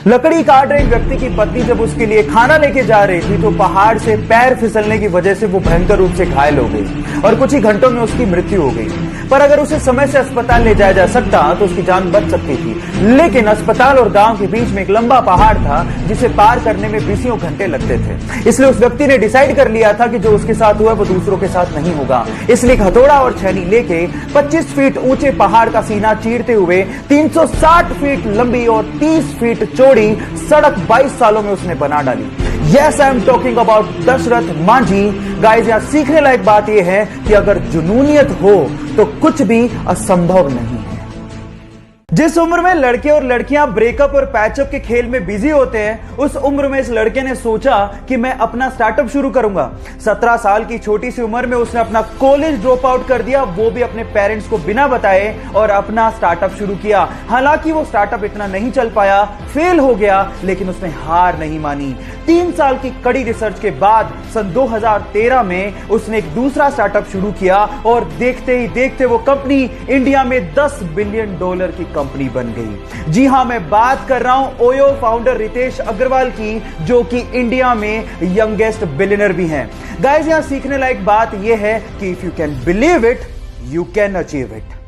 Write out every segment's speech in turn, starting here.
लकड़ी काट रहे एक व्यक्ति की पत्नी जब उसके लिए खाना लेके जा रही थी तो पहाड़ से पैर फिसलने की वजह से वो भयंकर रूप से घायल हो गई और कुछ ही घंटों में उसकी मृत्यु हो गई। पर अगर उसे समय से अस्पताल ले जाया जा सकता तो उसकी जान बच सकती थी, लेकिन अस्पताल और गांव के बीच में एक लंबा पहाड़ था जिसे पार करने में बीसियों घंटे लगते थे। इसलिए उस व्यक्ति ने डिसाइड कर लिया था कि जो उसके साथ हुआ वो दूसरों के साथ नहीं होगा। इसलिए हथौड़ा और छेनी लेके 25 फीट ऊंचे पहाड़ का सीना चीरते हुए 360 फीट लंबी और 30 फीट चौड़ी सड़क 22 सालों में उसने बना डाली। Yes, I am talking about Dashrath Manjhi. Guys, यहां सीखने लायक बात यह है कि अगर जुनूनियत हो तो कुछ भी असंभव नहीं है। जिस उम्र में लड़के और लड़कियां ब्रेकअप और पैचअप के खेल में बिजी होते हैं, उस उम्र में इस लड़के ने सोचा कि मैं अपना स्टार्टअप शुरू करूंगा। 17 साल की छोटी सी उम्र में उसने अपना कॉलेज ड्रॉप आउट कर दिया, वो भी अपने पेरेंट्स को बिना बताए, और अपना स्टार्टअप शुरू किया। हालांकि वो स्टार्टअप इतना नहीं चल पाया, फेल हो गया, लेकिन उसने हार नहीं मानी। 3 साल की कड़ी रिसर्च के बाद सन 2013 में उसने एक दूसरा स्टार्टअप शुरू किया और देखते ही देखते वो कंपनी इंडिया में $10 बिलियन की कंपनी बन गई। जी हां, मैं बात कर रहा हूं ओयो फाउंडर रितेश अग्रवाल की, जो कि इंडिया में यंगेस्ट बिलियनर भी हैं। गाइस, यहां सीखने लायक बात यह है कि if you can believe it, you can achieve it.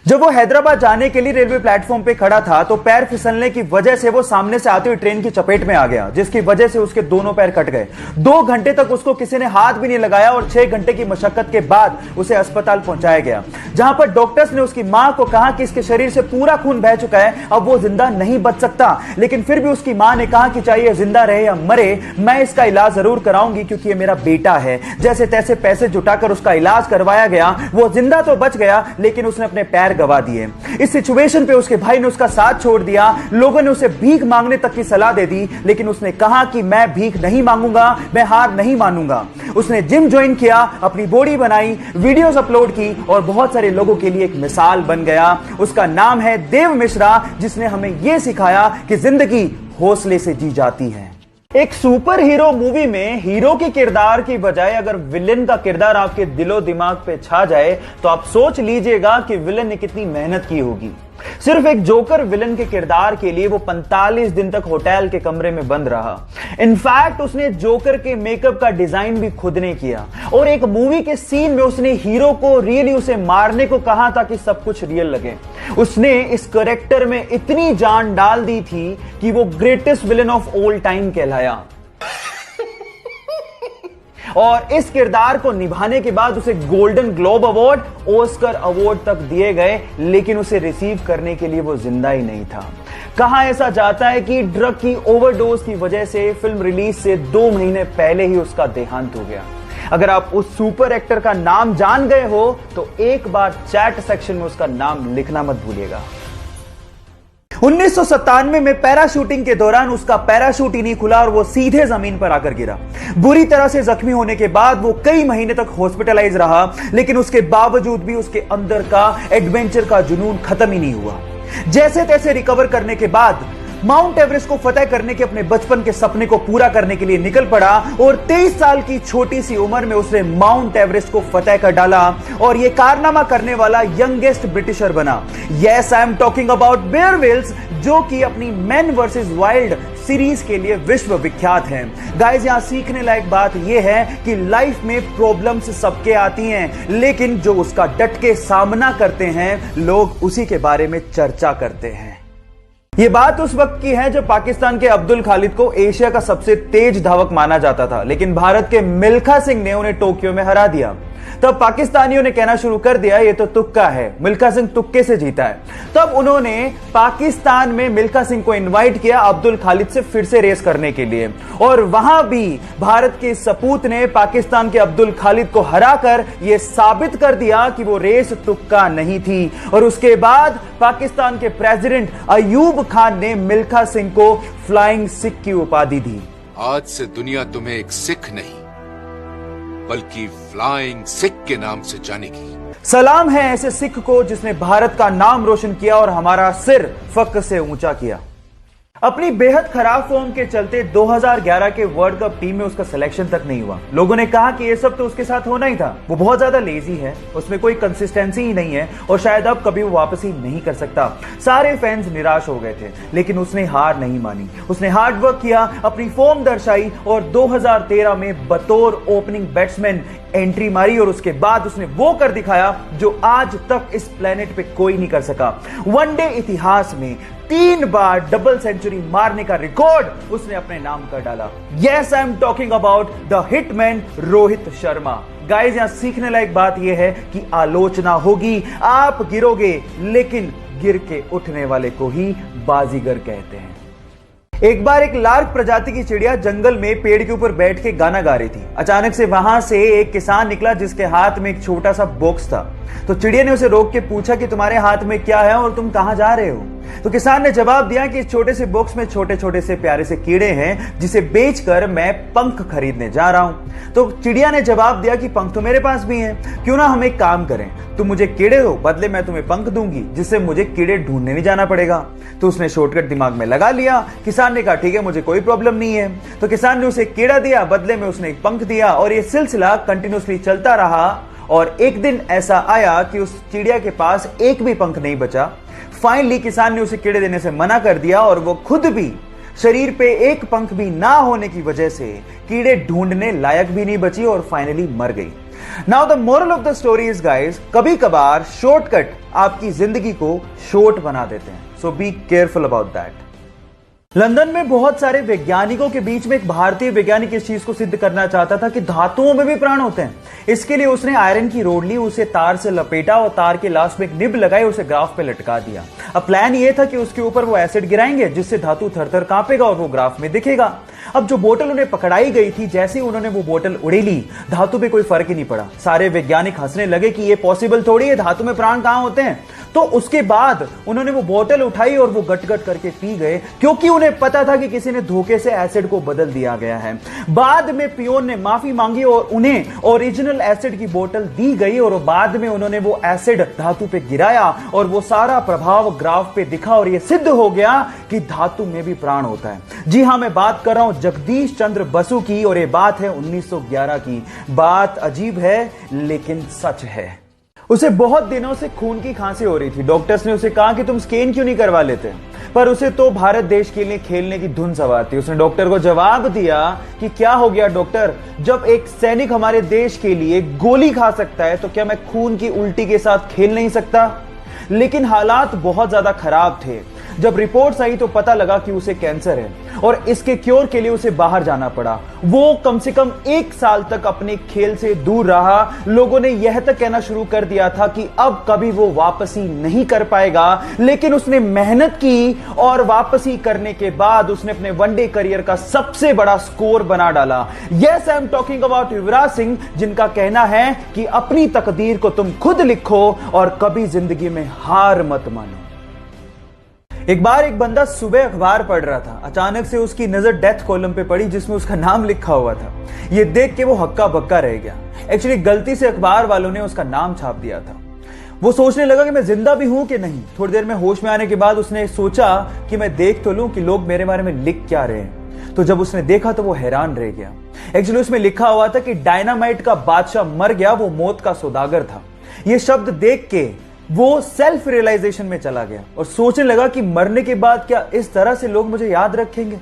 जब वो हैदराबाद जाने के लिए रेलवे प्लेटफॉर्म पे खड़ा था तो पैर फिसलने की वजह से वो सामने से आती हुई ट्रेन की चपेट में आ गया, जिसकी वजह से उसके दोनों पैर कट गए। 2 घंटे तक उसको किसी ने हाथ भी नहीं लगाया और 6 घंटे की मशक्कत के बाद उसे अस्पताल पहुंचाया गया, जहां पर डॉक्टर्स ने उसकी मां को कहा कि इसके शरीर से पूरा खून बह चुका है, अब वो जिंदा नहीं बच सकता। लेकिन फिर भी उसकी मां ने कहा कि चाहे जिंदा रहे या मरे, मैं इसका इलाज जरूर कराऊंगी क्योंकि ये मेरा बेटा है। जैसे तैसे पैसे जुटाकर उसका इलाज करवाया गया। वो जिंदा तो बच गया, लेकिन उसने अपने पैर गवा दिए। इस सिचुएशन पे उसके भाई ने उसका साथ छोड़ दिया। लोगों ने उसे भीख मांगने तक की सलाह दे दी, लेकिन उसने कहा कि मैं भीख नहीं मांगूंगा, मैं हार नहीं मानूंगा। उसने जिम ज्वाइन किया, अपनी बॉडी बनाई, वीडियोस अपलोड की और बहुत सारे लोगों के लिए एक मिसाल बन गया। उसका नाम है देव मिश्रा, जिसने हमें यह सिखाया कि जिंदगी हौसले से जी जाती है। एक सुपर हीरो मूवी में हीरो के किरदार की बजाय अगर विलेन का किरदार आपके दिलो दिमाग पे छा जाए तो आप सोच लीजिएगा कि विलेन ने कितनी मेहनत की होगी। सिर्फ एक जोकर विलेन के किरदार के लिए वो 45 दिन तक होटल के कमरे में बंद रहा। इनफैक्ट उसने जोकर के मेकअप का डिजाइन भी खुद ने किया और एक मूवी के सीन में उसने हीरो को रियली उसे मारने को कहा ताकि सब कुछ रियल लगे। उसने इस कैरेक्टर में इतनी जान डाल दी थी कि वो greatest villain of all time कहलाया। और इस किरदार को निभाने के बाद उसे golden globe award, Oscar award तक दिए गए, लेकिन उसे रिसीव करने के लिए वो जिंदा ही नहीं था। कहा ऐसा जाता है कि ड्रग की ओवरडोज की वजह से फिल्म रिलीज से 2 महीने पहले ही उसका देहांत हो गया। अगर आप उस सुपर एक्टर का नाम जान गए हो तो एक बार चैट सेक्शन में उसका नाम लिखना मत भूलिएगा। 1997 में पैराशूटिंग के दौरान उसका पैराशूट ही नहीं खुला और वो सीधे जमीन पर आकर गिरा। बुरी तरह से जख्मी होने के बाद वो कई महीने तक हॉस्पिटलाइज रहा, लेकिन उसके बावजूद भी उसके अंदर का एडवेंचर का जुनून खत्म ही नहीं हुआ। जैसे तैसे रिकवर करने के बाद माउंट एवरेस्ट को फतेह करने के अपने बचपन के सपने को पूरा करने के लिए निकल पड़ा और 23 साल की छोटी सी उम्र में उसने माउंट एवरेस्ट को फतेह कर डाला और यह कारनामा करने वाला यंगेस्ट ब्रिटिशर बना। Yes, I am talking about Bear Grylls, जो कि अपनी मैन वर्सेस वाइल्ड सीरीज के लिए विश्व विख्यात हैं। गाइस, यहां सीखने लायक बात यह है कि लाइफ में प्रॉब्लम्स सबके आती हैं, लेकिन जो उसका डट के सामना करते हैं, लोग उसी के बारे में चर्चा करते हैं। यह बात उस वक्त की है जब पाकिस्तान के अब्दुल खालिद को एशिया का सबसे तेज धावक माना जाता था, लेकिन भारत के मिल्खा सिंह ने उन्हें टोक्यो में हरा दिया। तब पाकिस्तानियों ने कहना शुरू कर दिया ये तो तुक्का है, मिल्खा सिंह तुक्के से जीता है। तब उन्होंने पाकिस्तान में मिल्खा सिंह को इनवाइट किया अब्दुल खालिद से फिर से रेस करने के लिए, और वहां भी भारत के सपूत ने पाकिस्तान के अब्दुल खालिद को हराकर यह साबित कर दिया कि वो रेस तुक्का नहीं थी। और उसके बाद पाकिस्तान के प्रेसिडेंट अयूब खान ने मिल्खा सिंह को फ्लाइंग सिख की उपाधि दी। आज से दुनिया तुम्हें एक सिख नहीं बल्कि फ्लाइंग सिख के नाम से जानेगी। सलाम है ऐसे सिख को जिसने भारत का नाम रोशन किया और हमारा सिर फख्र से ऊंचा किया। अपनी बेहद खराब फॉर्म के चलते 2011 के वर्ल्ड कप टीम में उसका सिलेक्शन तक नहीं हुआ। लोगों ने कहा कि ये सब तो उसके साथ होना ही था, वो बहुत ज्यादा लेजी है, उसमें कोई कंसिस्टेंसी ही नहीं है और शायद अब कभी वो वापसी नहीं कर सकता। सारे फैंस निराश हो गए थे, लेकिन उसने हार नहीं मानी। उसने हार्ड वर्क किया, अपनी फॉर्म दर्शाई और 2013 में बतौर ओपनिंग बैट्समैन एंट्री मारी और उसके बाद उसने वो कर दिखाया जो आज तक इस प्लेनेट पे कोई नहीं कर सका। वनडे इतिहास में 3 बार डबल सेंचुरी मारने का रिकॉर्ड उसने अपने नाम कर डाला। Yes, I am talking about the hitman Rohit Sharma. Guys, यहां सीखने लायक बात यह है कि आलोचना होगी, आप गिरोगे, लेकिन गिर के उठने वाले को ही बाजीगर कहते हैं। एक बार एक लार्क प्रजाति की चिड़िया जंगल में पेड़ के ऊपर बैठ के गाना गा रही थी। अचानक से वहां से एक किसान निकला जिसके हाथ में एक छोटा सा बॉक्स था। तो चिड़िया ने उसे रोक के पूछा कि तुम्हारे हाथ में क्या है और तुम कहां जा रहे हो। तो किसान ने जवाब दिया कि इस छोटे से बॉक्स में छोटे छोटे से प्यारे से कीड़े हैं जिसे बेचकर मैं पंख खरीदने जा रहा हूं। तो चिड़िया ने जवाब दिया कि पंख तो मेरे पास भी हैं, क्यों ना हम एक काम करें, तुम मुझे कीड़े दो, बदले मैं तुम्हें पंख दूंगी जिससे मुझे कीड़े ढूंढने नहीं जाना पड़ेगा। तो उसने शॉर्टकट दिमाग में लगा लिया। किसान ने कहा ठीक है, मुझे कोई प्रॉब्लम नहीं है। तो किसान ने उसे कीड़ा दिया, बदले में उसने एक पंख दिया और यह सिलसिला कंटिन्यूसली चलता रहा। और एक दिन ऐसा आया कि उस चिड़िया के पास एक भी पंख नहीं बचा। फाइनली किसान ने उसे कीड़े देने से मना कर दिया और वो खुद भी शरीर पे एक पंख भी ना होने की वजह से कीड़े ढूंढने लायक भी नहीं बची और फाइनली मर गई। Now the moral of the story is guys, कभी कभार शॉर्टकट आपकी जिंदगी को शॉर्ट बना देते हैं, so be careful about that. London में बहुत सारे वैज्ञानिकों के बीच में एक भारतीय वैज्ञानिक इस चीज को सिद्ध करना चाहता था कि धातुओं में भी प्राण होते हैं। इसके लिए उसने आयरन की रोड ली, उसे तार से लपेटा और तार के लास्ट में एक निब लगाई और उसे ग्राफ पे लटका दिया। अब प्लान ये था कि उसके ऊपर वो एसिड गिराएंगे जिससे धातु थर-थर कांपेगा और वो ग्राफ में दिखेगा। अब जो बोतल उन्हें पकड़ाई गई थी, जैसे ही उन्होंने वो बोतल उड़ेली, धातु पे कोई फर्क ही नहीं पड़ा। सारे वैज्ञानिक हंसने लगे कि ये पॉसिबल थोड़ी है, धातु में प्राण कहां होते हैं। तो उसके बाद उन्होंने वो बोतल उठाई और वो गट-गट करके पी गए, क्योंकि उन्हें पता था कि किसी ने धोखे से एसिड को बदल दिया गया है। बाद में पियोन ने माफी मांगी और उन्हें ओरिजिनल एसिड की बोतल दी गई और बाद में उन्होंने वो एसिड धातु पे गिराया और वो सारा प्रभाव ग्राफ पे दिखा और ये सिद्ध हो गया कि धातु में भी प्राण होता है। जी हां, मैं बात कर रहा हूं जगदीश चंद्र बसु की और ये बात है 1911 की। बात अजीब है लेकिन सच है। उसे बहुत दिनों से खून की खांसी हो रही थी। डॉक्टर्स ने उसे कहा कि तुम स्कैन क्यों नहीं करवा लेते, पर उसे तो भारत देश के लिए खेलने की धुन सवार थी। उसने डॉक्टर को जवाब दिया कि क्या हो गया डॉक्टर, जब एक सैनिक हमारे देश के लिए गोली खा सकता है तो क्या मैं खून की उल्टी के साथ खेल नहीं सकता। लेकिन हालात बहुत ज्यादा खराब थे। जब रिपोर्ट्स आई तो पता लगा कि उसे कैंसर है और इसके क्योर के लिए उसे बाहर जाना पड़ा। वो कम से कम 1 साल तक अपने खेल से दूर रहा। लोगों ने यह तक कहना शुरू कर दिया था कि अब कभी वो वापसी नहीं कर पाएगा, लेकिन उसने मेहनत की और वापसी करने के बाद उसने अपने वनडे करियर का सबसे बड़ा स्कोर बना डाला। Yes, I am talking about Yuvraj Singh, जिनका कहना है कि अपनी तकदीर को तुम खुद लिखो और कभी जिंदगी में हार मत मानो। एक बार एक बंदा सुबह अखबार पढ़ रहा था। अचानक से उसकी नजर डेथ कॉलम पे पड़ी जिसमें उसका नाम लिखा हुआ था। यह देख के वो हक्का बक्का रह गया। एक्चुअली गलती से अखबार वालों ने उसका नाम छाप दिया था। वो सोचने लगा कि मैं जिंदा भी हूं कि नहीं। थोड़ी देर में होश में आने के बाद उसने सोचा कि मैं देख तो लूं कि लोग मेरे बारे में लिख क्या रहे हैं। तो जब उसने देखा तो वो हैरान रह गया। एक्चुअली उसमें लिखा हुआ था कि डायनामाइट का बादशाह मर गया, वो मौत का सौदागर था। ये शब्द देख के वो सेल्फ रियलाइजेशन में चला गया और सोचने लगा कि मरने के बाद क्या इस तरह से लोग मुझे याद रखेंगे।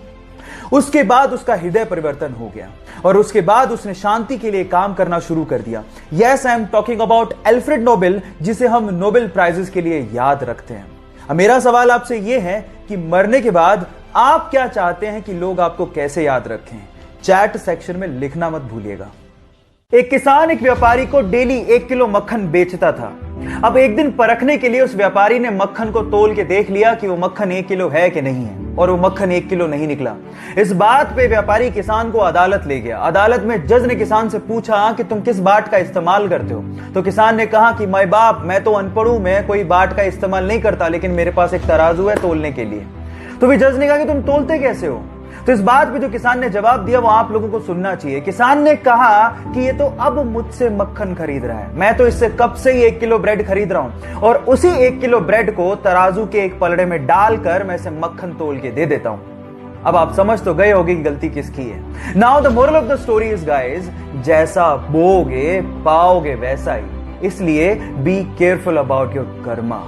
उसके बाद उसका हृदय परिवर्तन हो गया और उसके बाद उसने शांति के लिए काम करना शुरू कर दिया। Yes, I am talking about Alfred Nobel, जिसे हम नोबेल प्राइजेस के लिए याद रखते हैं। अब मेरा सवाल आपसे यह है कि मरने के बाद आप क्या चाहते हैं कि लोग आपको कैसे याद रखें? चैट सेक्शन में लिखना मत भूलिएगा। एक किसान एक व्यापारी को डेली 1 किलो मक्खन बेचता था। अब एक दिन परखने के लिए उस व्यापारी ने मक्खन को तोल के देख लिया कि वो मक्खन 1 किलो है कि नहीं है, और वो मक्खन 1 किलो नहीं निकला। इस बात पे व्यापारी किसान को अदालत ले गया। अदालत में जज ने किसान से पूछा कि तुम किस बाट का इस्तेमाल करते हो। तो किसान ने कहा कि माय बाप, मैं तो अनपढ़ हूं, मैं कोई बाट का इस्तेमाल नहीं करता, लेकिन मेरे पास एक तराजू है तोलने के लिए। तो भी जज ने कहा कि तुम तोलते कैसे हो? तो इस बात पे जो किसान ने जवाब दिया वो आप लोगों को सुनना चाहिए। किसान ने कहा कि ये तो अब मुझसे मक्खन खरीद रहा है, मैं तो इससे कब से ही 1 किलो ब्रेड खरीद रहा हूं और उसी 1 किलो ब्रेड को तराजू के एक पलड़े में डालकर मैं इसे मक्खन तोल के दे देता हूं। अब आप समझ तो गए होंगे कि गलती किसकी है। Now the moral of the story is guys, जैसा बोओगे पाओगे वैसा ही, इसलिए B careful about your Karma.